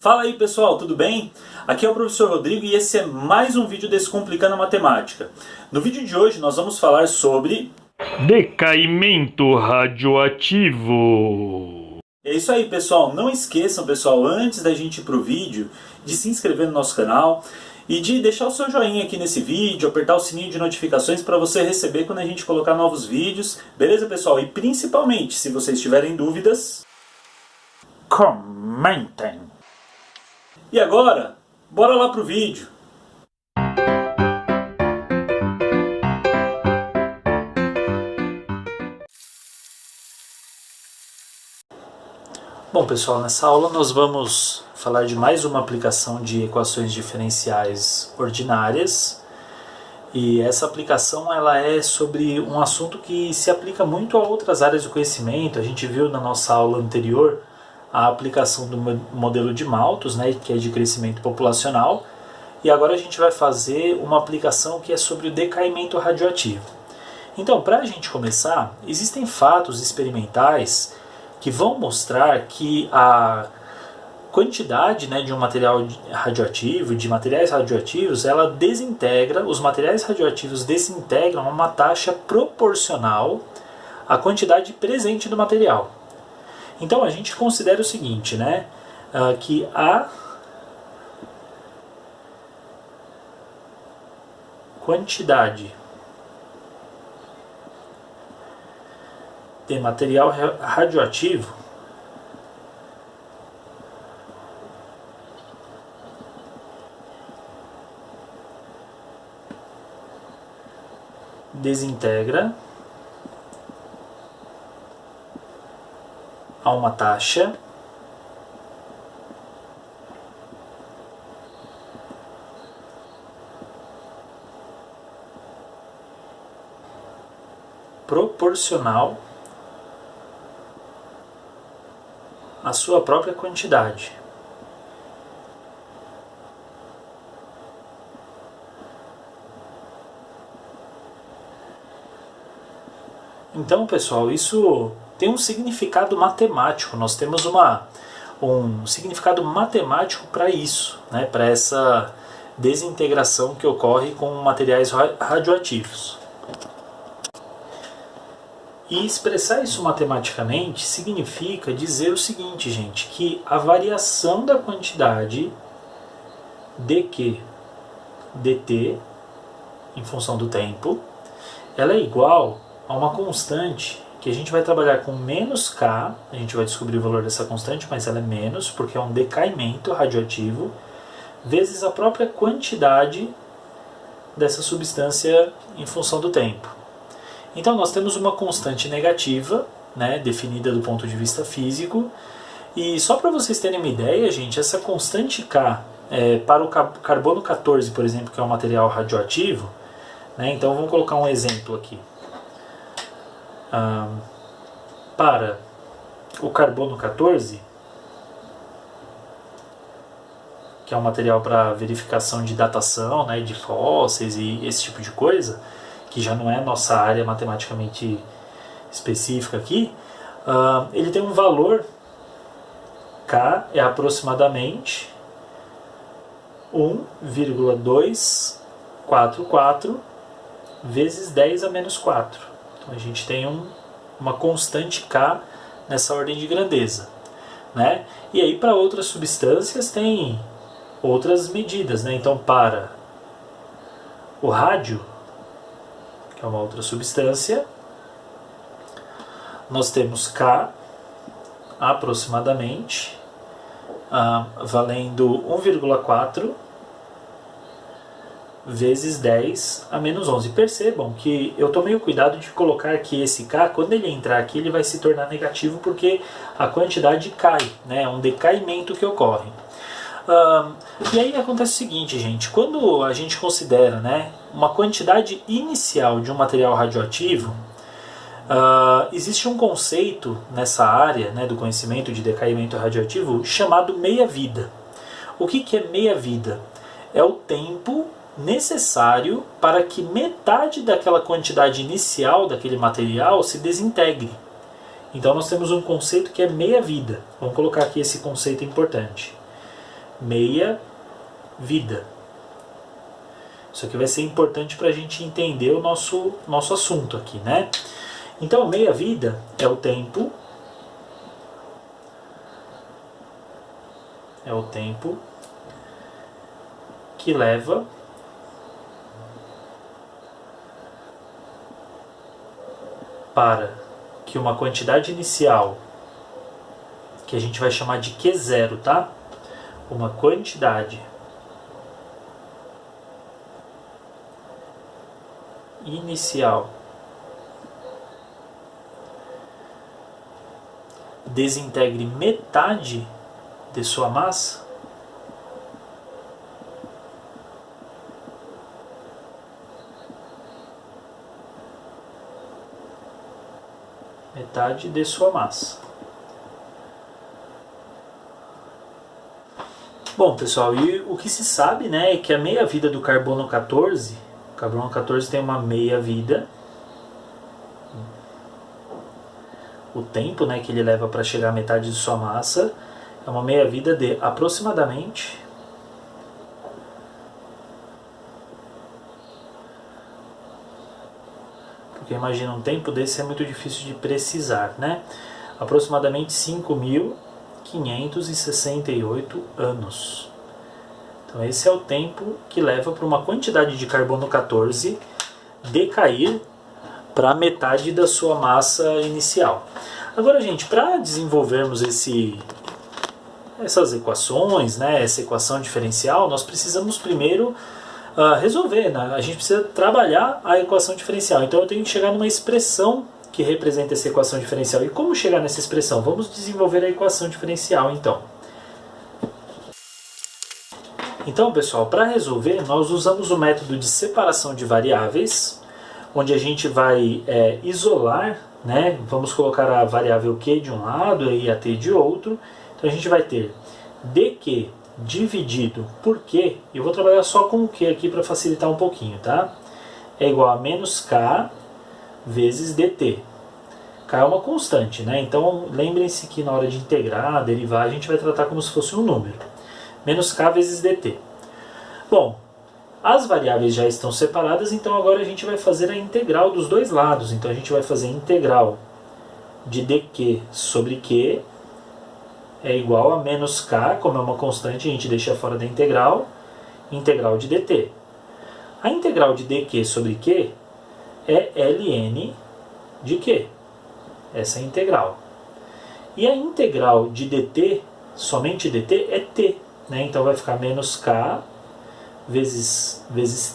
Fala aí pessoal, tudo bem? Aqui é o professor Rodrigo e esse é mais um vídeo Descomplicando a Matemática. No vídeo de hoje nós vamos falar sobre decaimento radioativo. É isso aí pessoal, não esqueçam pessoal, antes da gente ir pro vídeo, de se inscrever no nosso canal e de deixar o seu joinha aqui nesse vídeo, apertar o sininho de notificações para você receber quando a gente colocar novos vídeos. Beleza pessoal? E principalmente, se vocês tiverem dúvidas, comentem! E agora, bora lá pro vídeo. Bom pessoal, nessa aula nós vamos falar de mais uma aplicação de equações diferenciais ordinárias. E essa aplicação ela é sobre um assunto que se aplica muito a outras áreas do conhecimento. A gente viu na nossa aula anterior a aplicação do modelo de Malthus, né, que é de crescimento populacional, e agora a gente vai fazer uma aplicação que é sobre o decaimento radioativo. Então, para a gente começar, existem fatos experimentais que vão mostrar que a quantidade, né, de um material radioativo, de materiais radioativos, ela desintegra, os materiais radioativos desintegram a uma taxa proporcional à quantidade presente do material. Então a gente considera o seguinte, né, que a quantidade de material radioativo desintegra a uma taxa proporcional à sua própria quantidade. Então, pessoal, isso tem um significado matemático. Nós temos um significado matemático para isso, né, para essa desintegração que ocorre com materiais radioativos. E expressar isso matematicamente significa dizer o seguinte, gente, que a variação da quantidade dQ dt em função do tempo, ela é igual a uma constante que a gente vai trabalhar com menos K, a gente vai descobrir o valor dessa constante, mas ela é menos, porque é um decaimento radioativo, vezes a própria quantidade dessa substância em função do tempo. Então nós temos uma constante negativa, né, definida do ponto de vista físico, e só para vocês terem uma ideia, gente, essa constante K, para o carbono 14, por exemplo, que é um material radioativo, né, então vamos colocar um exemplo aqui. Para o carbono 14, que é um material para verificação de datação, né, de fósseis e esse tipo de coisa, que já não é nossa área matematicamente específica aqui, ele tem um valor, K é aproximadamente 1,244 vezes 10 a menos 4. Então a gente tem uma constante K nessa ordem de grandeza, né? E aí para outras substâncias tem outras medidas, né? Então para o rádio, que é uma outra substância, nós temos K aproximadamente valendo 1,4 vezes 10 a menos 11. Percebam que eu tomei o cuidado de colocar que esse K, quando ele entrar aqui, ele vai se tornar negativo porque a quantidade cai, né? É um decaimento que ocorre. E aí acontece o seguinte, gente, quando a gente considera, né, uma quantidade inicial de um material radioativo, existe um conceito nessa área, né, do conhecimento de decaimento radioativo chamado meia-vida. O que é meia-vida? É o tempo necessário para que metade daquela quantidade inicial daquele material se desintegre. Então nós temos um conceito que é meia-vida. Vamos colocar aqui esse conceito importante. meia vida. Isso aqui vai ser importante para a gente entender o nosso assunto aqui, né? Então, meia vida é o tempo que leva para que uma quantidade inicial, que a gente vai chamar de Q0, tá? Uma quantidade inicial desintegre metade de sua massa, metade de sua massa. Bom, pessoal, e o que se sabe, né, é que a meia-vida do carbono 14, o carbono 14 tem uma meia-vida, o tempo, né, que ele leva para chegar à metade de sua massa, é uma meia-vida de aproximadamente porque imagina, um tempo desse é muito difícil de precisar, né? Aproximadamente 5.568 anos. Então esse é o tempo que leva para uma quantidade de carbono 14 decair para metade da sua massa inicial. Agora, gente, para desenvolvermos essas equações, né, essa equação diferencial, nós precisamos primeiro resolver, né? A gente precisa trabalhar a equação diferencial. Então eu tenho que chegar numa expressão que representa essa equação diferencial. E como chegar nessa expressão? Vamos desenvolver a equação diferencial, então. Então, pessoal, para resolver, nós usamos o método de separação de variáveis, onde a gente vai isolar, né? Vamos colocar a variável q de um lado e a t de outro. Então a gente vai ter dq dividido por q, eu vou trabalhar só com o q aqui para facilitar um pouquinho, tá? É igual a menos k vezes dt. K é uma constante, né? Então lembrem-se que na hora de integrar, derivar, a gente vai tratar como se fosse um número. Menos k vezes dt. Bom, as variáveis já estão separadas, então agora a gente vai fazer a integral dos dois lados. Então a gente vai fazer a integral de dq sobre q é igual a menos k, como é uma constante, a gente deixa fora da integral de dt. A integral de dq sobre q é ln de q. Essa é a integral. E a integral de dt, somente dt, é t. Né? Então vai ficar menos k vezes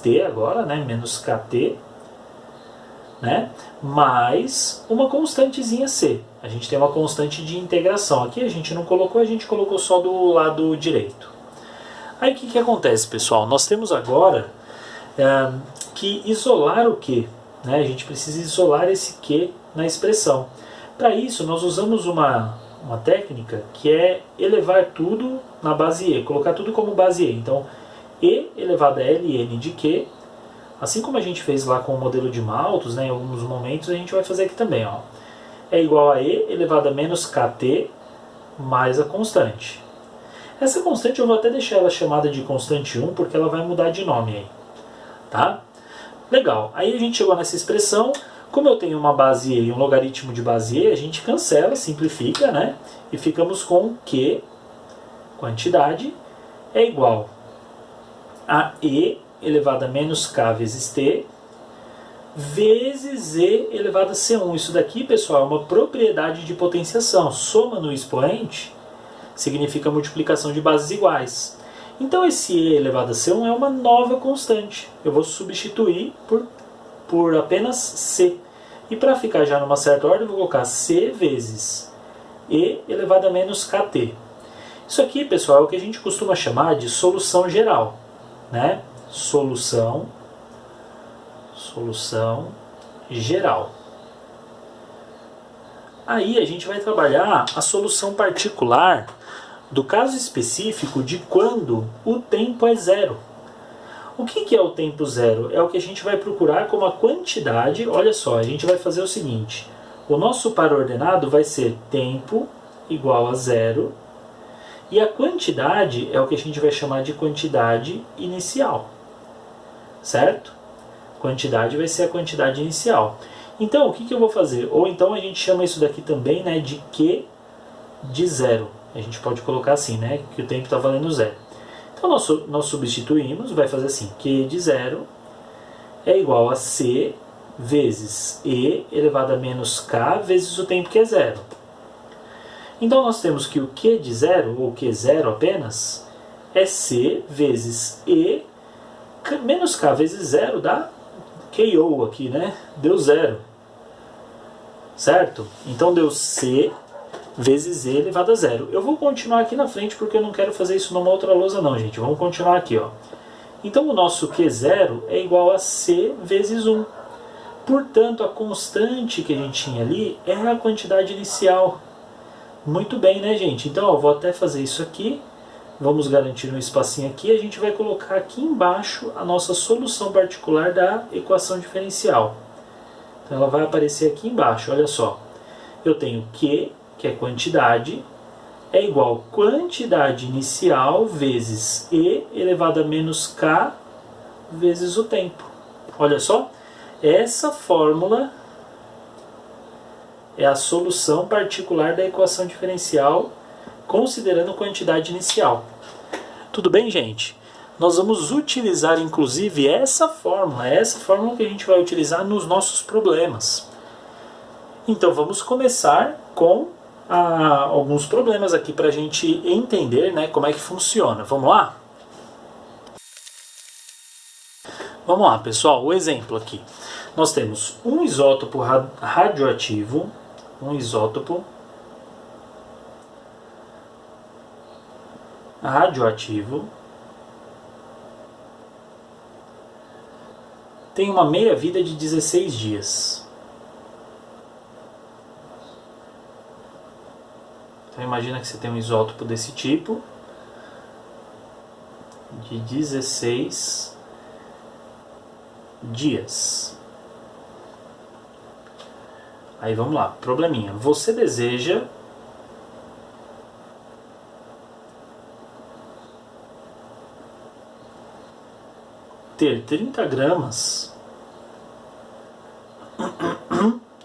t agora, né? Menos kt, né? Mais uma constantezinha c. A gente tem uma constante de integração. Aqui a gente não colocou, a gente colocou só do lado direito. Aí o que acontece, pessoal? Nós temos agora que isolar o q. Né? A gente precisa isolar esse q na expressão. Para isso, nós usamos uma técnica que é elevar tudo na base e, colocar tudo como base e. Então, e elevado a ln de q, assim como a gente fez lá com o modelo de Malthus, né, em alguns momentos, a gente vai fazer aqui também. Ó. É igual a e elevado a menos kt mais a constante. Essa constante eu vou até deixar ela chamada de constante 1, porque ela vai mudar de nome aí. Tá? Legal. Aí a gente chegou nessa expressão. Como eu tenho uma base e um logaritmo de base e, a gente cancela, simplifica, né? E ficamos com q, quantidade, é igual a e elevado a menos k vezes t, vezes e elevado a c1. Isso daqui, pessoal, é uma propriedade de potenciação. Soma no expoente significa multiplicação de bases iguais. Então esse e elevado a c1 é uma nova constante. Eu vou substituir por apenas c. E para ficar já numa certa ordem, eu vou colocar c vezes e elevado a menos kt. Isso aqui, pessoal, é o que a gente costuma chamar de solução geral. Né? Solução geral. Aí a gente vai trabalhar a solução particular do caso específico de quando o tempo é zero. O que é o tempo zero? É o que a gente vai procurar como a quantidade. Olha só, a gente vai fazer o seguinte. O nosso par ordenado vai ser tempo igual a zero. E a quantidade é o que a gente vai chamar de quantidade inicial, certo? Quantidade vai ser a quantidade inicial. Então, o que eu vou fazer? Ou então a gente chama isso daqui também, né, de Q de zero. A gente pode colocar assim, né, que o tempo está valendo zero. Então, nós substituímos, vai fazer assim, Q de zero é igual a C vezes E elevado a menos K vezes o tempo que é zero. Então, nós temos que o Q de zero, ou Q0 apenas, é C vezes E menos K vezes zero dá KO aqui, né? Deu zero. Certo? Então deu C vezes E elevado a zero. Eu vou continuar aqui na frente porque eu não quero fazer isso numa outra lousa não, gente. Vamos continuar aqui, ó. Então o nosso Q0 é igual a C vezes 1. Portanto, a constante que a gente tinha ali é a quantidade inicial. Muito bem, né, gente? Então, ó, vou até fazer isso aqui. Vamos garantir um espacinho aqui. A gente vai colocar aqui embaixo a nossa solução particular da equação diferencial. Então, ela vai aparecer aqui embaixo. Olha só. Eu tenho Q, que é quantidade, é igual a quantidade inicial vezes E elevado a menos K vezes o tempo. Olha só. Essa fórmula é a solução particular da equação diferencial considerando quantidade inicial. Tudo bem, gente? Nós vamos utilizar, inclusive, essa fórmula que a gente vai utilizar nos nossos problemas. Então, vamos começar com alguns problemas aqui para a gente entender, né, como é que funciona. Vamos lá? Vamos lá, pessoal. O exemplo aqui. Nós temos um isótopo radioativo, tem uma meia-vida de 16 dias. Então imagina que você tem um isótopo desse tipo, de 16 dias. Aí vamos lá, probleminha. Você deseja ter 30 gramas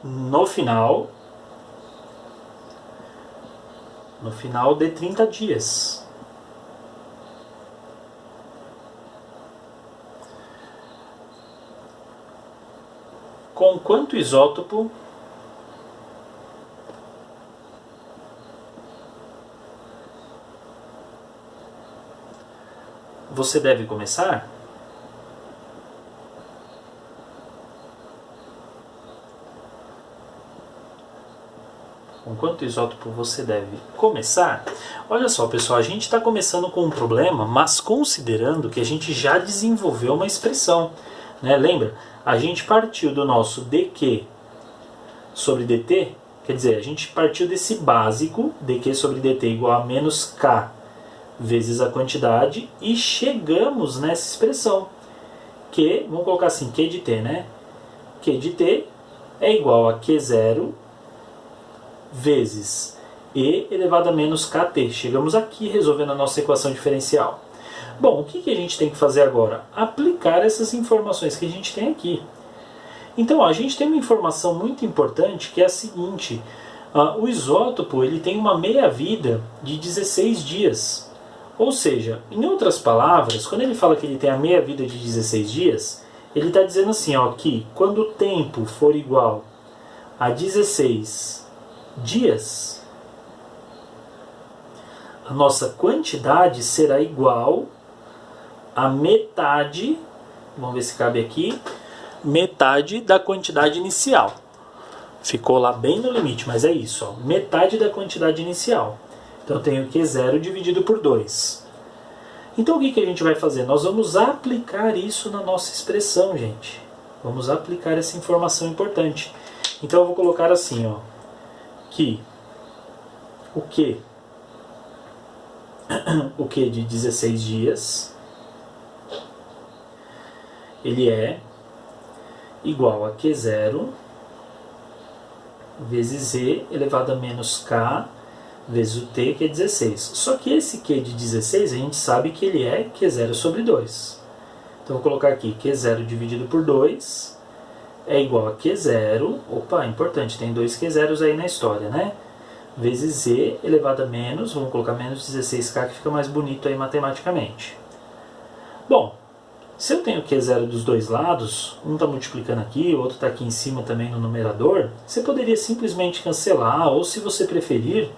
no final de 30 dias. Com quanto isótopo você deve começar? Com quanto isótopo você deve começar? Olha só, pessoal, a gente está começando com um problema, mas considerando que a gente já desenvolveu uma expressão, né? Lembra? A gente partiu do nosso dq sobre dt, quer dizer, a gente partiu desse básico, dq sobre dt igual a menos k vezes a quantidade, e chegamos nessa expressão, que, vamos colocar assim, q de t, né? q de t é igual a q0 vezes e elevado a menos kt. Chegamos aqui resolvendo a nossa equação diferencial. Bom, o que a gente tem que fazer agora? Aplicar essas informações que a gente tem aqui. Então, a gente tem uma informação muito importante que é a seguinte. O isótopo ele tem uma meia-vida de 16 dias. Ou seja, em outras palavras, quando ele fala que ele tem a meia-vida de 16 dias, ele está dizendo assim, ó, que quando o tempo for igual a 16 dias, a nossa quantidade será igual a metade, vamos ver se cabe aqui, metade da quantidade inicial. Ficou lá bem no limite, mas é isso, ó, metade da quantidade inicial. Então eu tenho Q0 dividido por 2. Então o que a gente vai fazer? Nós vamos aplicar isso na nossa expressão, gente. Vamos aplicar essa informação importante. Então eu vou colocar assim, ó, que o Q de 16 dias ele é igual a Q0 vezes E elevado a menos K vezes o t, que é 16. Só que esse q de 16, a gente sabe que ele é q0 sobre 2. Então, vou colocar aqui q0 dividido por 2 é igual a q0, opa, importante, tem dois q0s aí na história, né? Vezes z elevado a menos, vamos colocar menos 16k, que fica mais bonito aí matematicamente. Bom, se eu tenho q0 dos dois lados, um está multiplicando aqui, o outro está aqui em cima também no numerador, você poderia simplesmente cancelar, ou se você preferir,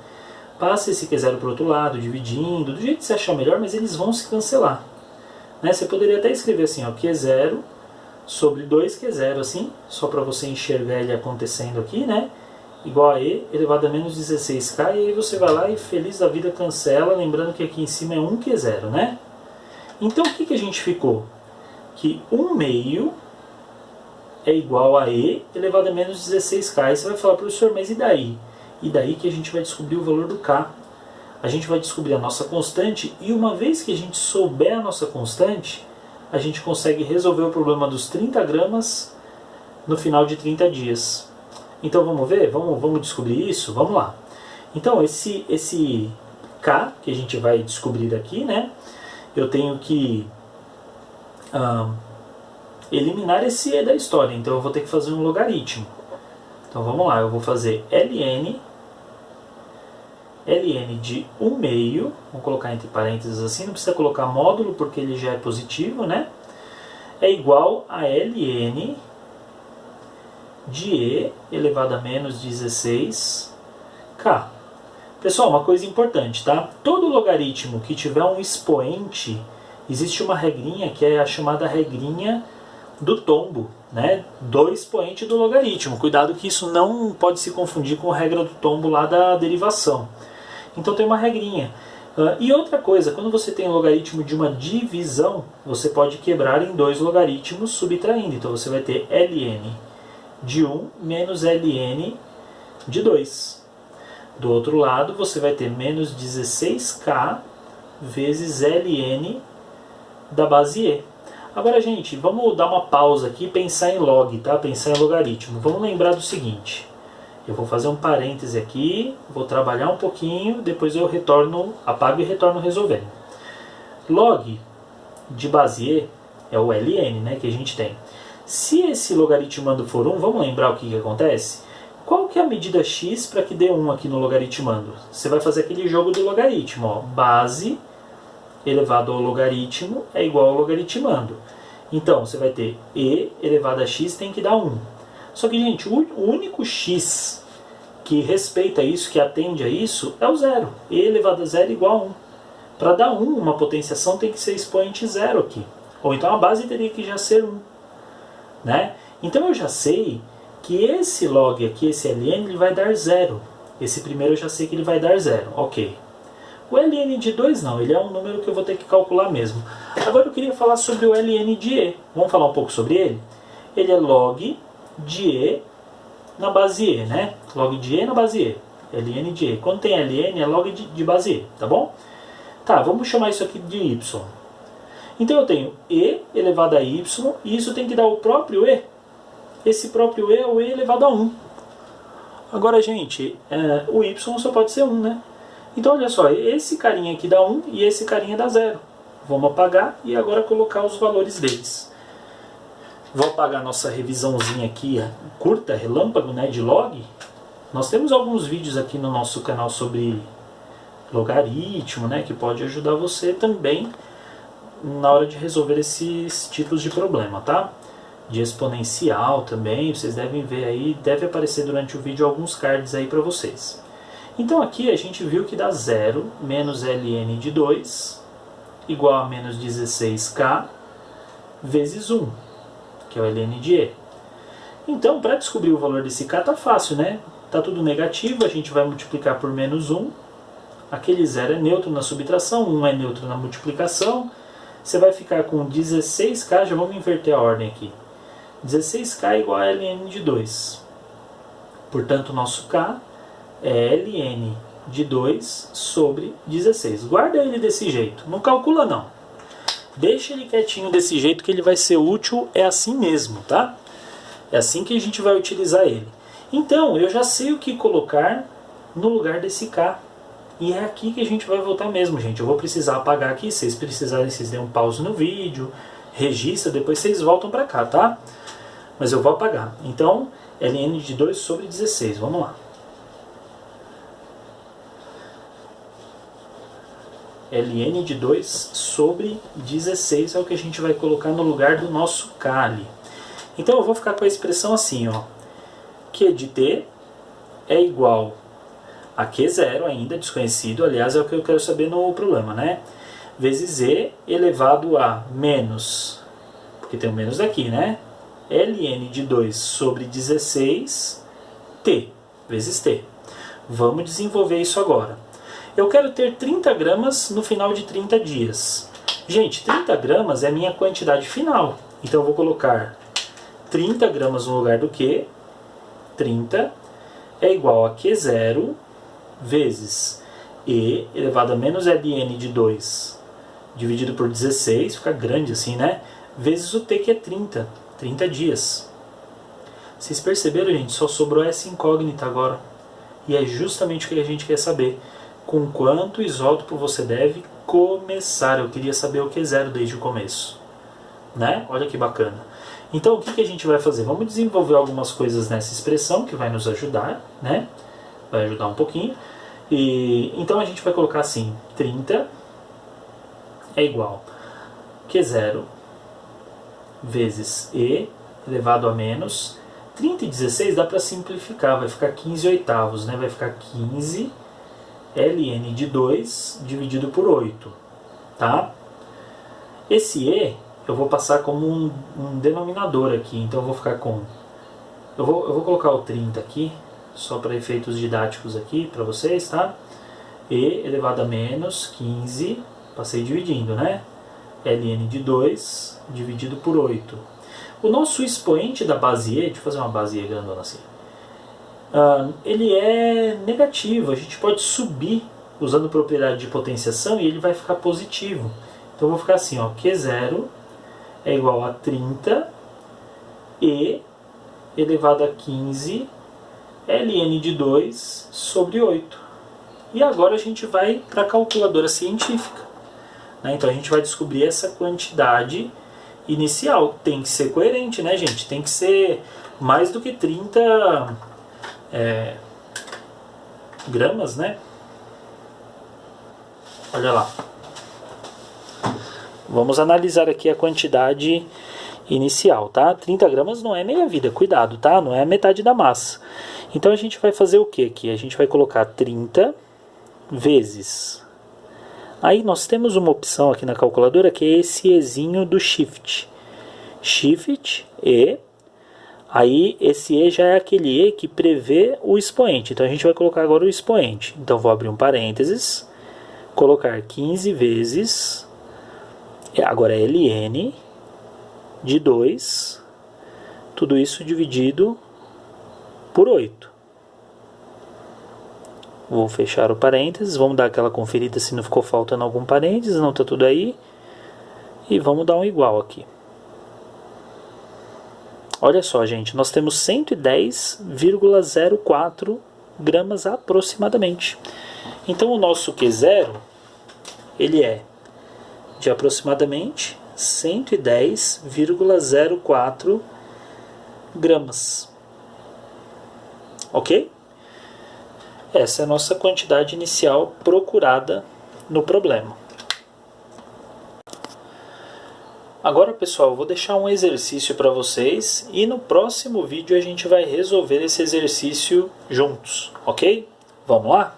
passa esse q0 para o outro lado, dividindo, do jeito que você achar melhor, mas eles vão se cancelar. Né? Você poderia até escrever assim, ó, q0 sobre 2q0, assim, só para você enxergar ele acontecendo aqui, né? Igual a e elevado a menos 16k, e aí você vai lá e feliz da vida cancela, lembrando que aqui em cima é 1q0, né? Então o que a gente ficou? Que 1 meio é igual a e elevado a menos 16k. Aí você vai falar, professor, mas e daí? E daí que a gente vai descobrir o valor do k. A gente vai descobrir a nossa constante, e uma vez que a gente souber a nossa constante, a gente consegue resolver o problema dos 30 gramas no final de 30 dias. Então vamos ver? Vamos descobrir isso? Vamos lá. Então esse k que a gente vai descobrir aqui, né? Eu tenho que eliminar esse e da história. Então eu vou ter que fazer um logaritmo. Então vamos lá, eu vou fazer ln de 1 meio, vamos colocar entre parênteses assim, não precisa colocar módulo porque ele já é positivo, né? É igual a ln de e elevado a menos 16k. Pessoal, uma coisa importante, tá? Todo logaritmo que tiver um expoente, existe uma regrinha que é a chamada regrinha do tombo, né? Do expoente do logaritmo. Cuidado que isso não pode se confundir com a regra do tombo lá da derivação. Então tem uma regrinha. E outra coisa, quando você tem um logaritmo de uma divisão, você pode quebrar em dois logaritmos subtraindo. Então você vai ter ln de 1 menos ln de 2. Do outro lado, você vai ter menos 16k vezes ln da base e. Agora, gente, vamos dar uma pausa aqui e pensar em log, tá? Pensar em logaritmo. Vamos lembrar do seguinte. Eu vou fazer um parêntese aqui, vou trabalhar um pouquinho, depois eu retorno, apago e retorno resolvendo. Log de base e é o ln, né, que a gente tem. Se esse logaritmando for 1, vamos lembrar o que acontece? Qual que é a medida x para que dê 1 aqui no logaritmando? Você vai fazer aquele jogo do logaritmo, ó. Base elevado ao logaritmo é igual ao logaritmando. Então, você vai ter e elevado a x tem que dar 1. Só que, gente, o único x que respeita isso, que atende a isso, é o zero. E elevado a zero é igual a 1. Para dar 1, uma potenciação tem que ser expoente zero aqui. Ou então a base teria que já ser 1. Né? Então eu já sei que esse log aqui, esse ln, ele vai dar 0. Esse primeiro eu já sei que ele vai dar 0. Ok. O ln de 2 não, ele é um número que eu vou ter que calcular mesmo. Agora eu queria falar sobre o ln de e. Vamos falar um pouco sobre ele? Ele é log de e na base e, né? Log de e na base e. ln de e. Quando tem ln é log de base e, tá bom? Tá, vamos chamar isso aqui de y. Então eu tenho e elevado a y, e isso tem que dar o próprio e. Esse próprio e é o e elevado a 1. Agora, gente, o y só pode ser 1, né? Então, olha só, esse carinha aqui dá 1 e esse carinha dá 0. Vamos apagar e agora colocar os valores deles. Vou apagar nossa revisãozinha aqui, curta, relâmpago, né, de log. Nós temos alguns vídeos aqui no nosso canal sobre logaritmo, né, que pode ajudar você também na hora de resolver esses tipos de problema, tá? De exponencial também, vocês devem ver aí, deve aparecer durante o vídeo alguns cards aí para vocês. Então aqui a gente viu que dá 0 menos ln de 2 igual a menos 16k vezes 1, que é o ln de e. Então, para descobrir o valor desse k tá fácil, né? Tá tudo negativo, a gente vai multiplicar por menos 1. Aquele 0 é neutro na subtração, 1 é neutro na multiplicação. Você vai ficar com 16k, já vamos inverter a ordem aqui. 16k igual a ln de 2. Portanto, o nosso k é ln de 2 sobre 16. Guarda ele desse jeito, não calcula não. Deixa ele quietinho desse jeito que ele vai ser útil, é assim mesmo, tá? É assim que a gente vai utilizar ele. Então, eu já sei o que colocar no lugar desse k. E é aqui que a gente vai voltar mesmo, gente. Eu vou precisar apagar aqui, se vocês precisarem, vocês dêem um pause no vídeo, registra, depois vocês voltam para cá, tá? Mas eu vou apagar. Então, ln de 2 sobre 16, vamos lá. ln de 2 sobre 16 é o que a gente vai colocar no lugar do nosso k ali. Então eu vou ficar com a expressão assim, ó. Q de t é igual a Q0, ainda desconhecido, aliás é o que eu quero saber no problema, né? Vezes E elevado a menos, porque tem o menos daqui, né? ln de 2 sobre 16 t, vezes t. Vamos desenvolver isso agora. Eu quero ter 30 gramas no final de 30 dias. Gente, 30 gramas é a minha quantidade final. Então eu vou colocar 30 gramas no lugar do Q. 30 é igual a Q0 vezes E elevado a menos ln de 2 dividido por 16, fica grande assim, né? Vezes o T, que é 30. 30 dias. Vocês perceberam, gente? Só sobrou essa incógnita agora. E é justamente o que a gente quer saber. Com quanto isótopo você deve começar? Eu queria saber o Q0 desde o começo. Né? Olha que bacana. Então o que a gente vai fazer? Vamos desenvolver algumas coisas nessa expressão que vai nos ajudar, né? Vai ajudar um pouquinho. Então a gente vai colocar assim, 30 é igual a Q0 vezes E elevado a menos 30 e 16 dá para simplificar, vai ficar 15 oitavos, né? Vai ficar 15 ln de 2 dividido por 8, tá? Esse E eu vou passar como um denominador aqui, então eu vou ficar com... Eu vou colocar o 30 aqui, só para efeitos didáticos aqui para vocês, tá? E elevado a menos 15, passei dividindo, né? ln de 2 dividido por 8. O nosso expoente da base E, deixa eu fazer uma base E grandona assim, ele é negativo, a gente pode subir usando propriedade de potenciação e ele vai ficar positivo. Então eu vou ficar assim, ó, Q0 é igual a 30 E elevado a 15 ln de 2 sobre 8. E agora a gente vai para a calculadora científica. Né? Então a gente vai descobrir essa quantidade inicial. Tem que ser coerente, né, gente? Tem que ser mais do que 30 gramas, né? Olha lá. Vamos analisar aqui a quantidade inicial, tá? 30 gramas não é meia vida, cuidado, tá? Não é a metade da massa. Então a gente vai fazer o que aqui? A gente vai colocar 30 vezes... Aí nós temos uma opção aqui na calculadora que é esse Ezinho do Shift. Shift E. Aí esse E já é aquele E que prevê o expoente. Então a gente vai colocar agora o expoente. Então vou abrir um parênteses. Colocar 15 vezes... Agora é ln de 2. Tudo isso dividido por 8. Vou fechar o parênteses, vamos dar aquela conferida se não ficou faltando algum parênteses, não está tudo aí. E vamos dar um igual aqui. Olha só, gente, nós temos 110,04 gramas aproximadamente. Então o nosso Q0, ele é de aproximadamente 110,04 gramas. Ok? Essa é a nossa quantidade inicial procurada no problema. Agora, pessoal, eu vou deixar um exercício para vocês e no próximo vídeo a gente vai resolver esse exercício juntos, ok? Vamos lá?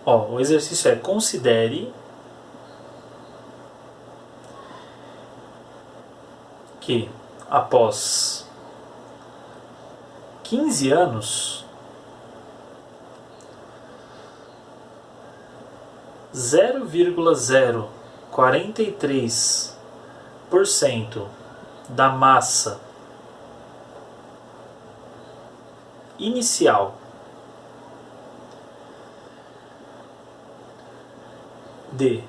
Ó, o exercício é: considere que após 15 anos, 0,043% da massa inicial de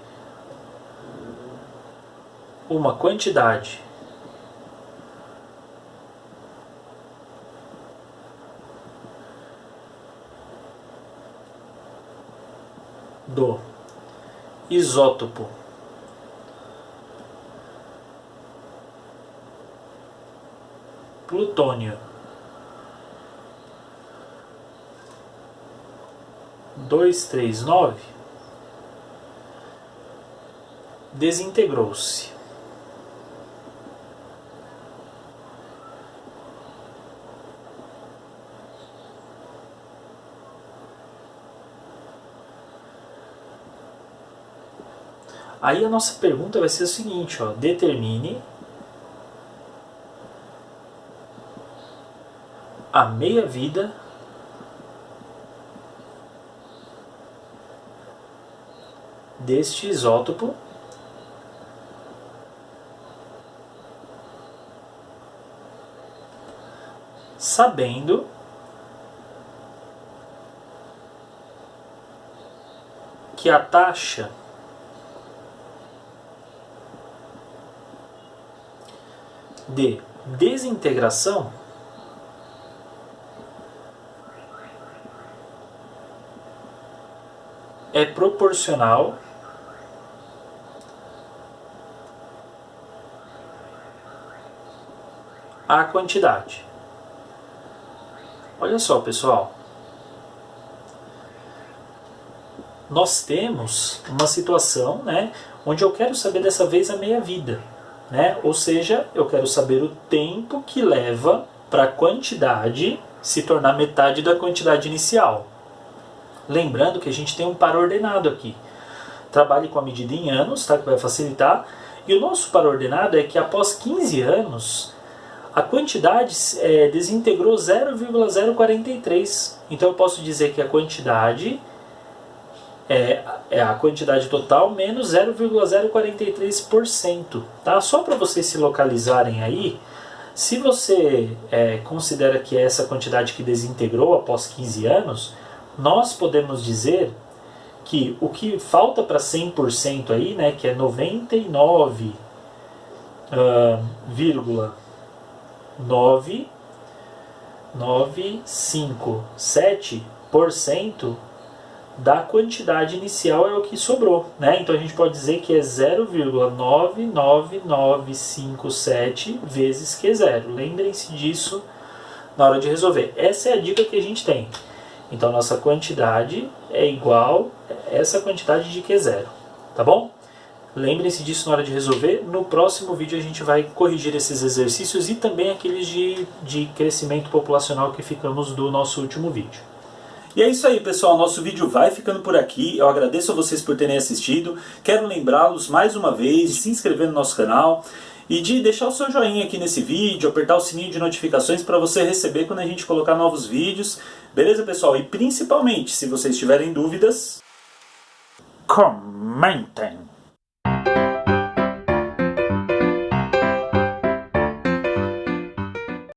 uma quantidade do isótopo plutônio 239 desintegrou-se. Aí a nossa pergunta vai ser o seguinte, ó, determine a meia-vida deste isótopo sabendo que a taxa de desintegração é proporcional à quantidade. Olha só, pessoal. Nós temos uma situação, né, onde eu quero saber dessa vez a meia-vida, né? Ou seja, eu quero saber o tempo que leva para a quantidade se tornar metade da quantidade inicial. Lembrando que a gente tem um par ordenado aqui. Trabalhe com a medida em anos, tá? Que vai facilitar. E o nosso par ordenado é que após 15 anos, a quantidade desintegrou 0,043. Então eu posso dizer que a quantidade é a quantidade total menos 0,043%. Tá? Só para vocês se localizarem aí, se você considera que é essa quantidade que desintegrou após 15 anos, nós podemos dizer que o que falta para 100% aí, né, que é 99,9957% da quantidade inicial é o que sobrou, né? Então a gente pode dizer que é 0,99957 vezes Q0. Lembrem-se disso na hora de resolver. Essa é a dica que a gente tem. Então nossa quantidade é igual a essa quantidade de Q0, tá bom? Lembrem-se disso na hora de resolver. No próximo vídeo a gente vai corrigir esses exercícios e também aqueles de crescimento populacional que ficamos do nosso último vídeo. E é isso aí, pessoal, nosso vídeo vai ficando por aqui. Eu agradeço a vocês por terem assistido. Quero lembrá-los mais uma vez de se inscrever no nosso canal e de deixar o seu joinha aqui nesse vídeo, apertar o sininho de notificações para você receber quando a gente colocar novos vídeos. Beleza, pessoal? E principalmente, se vocês tiverem dúvidas, Comentem!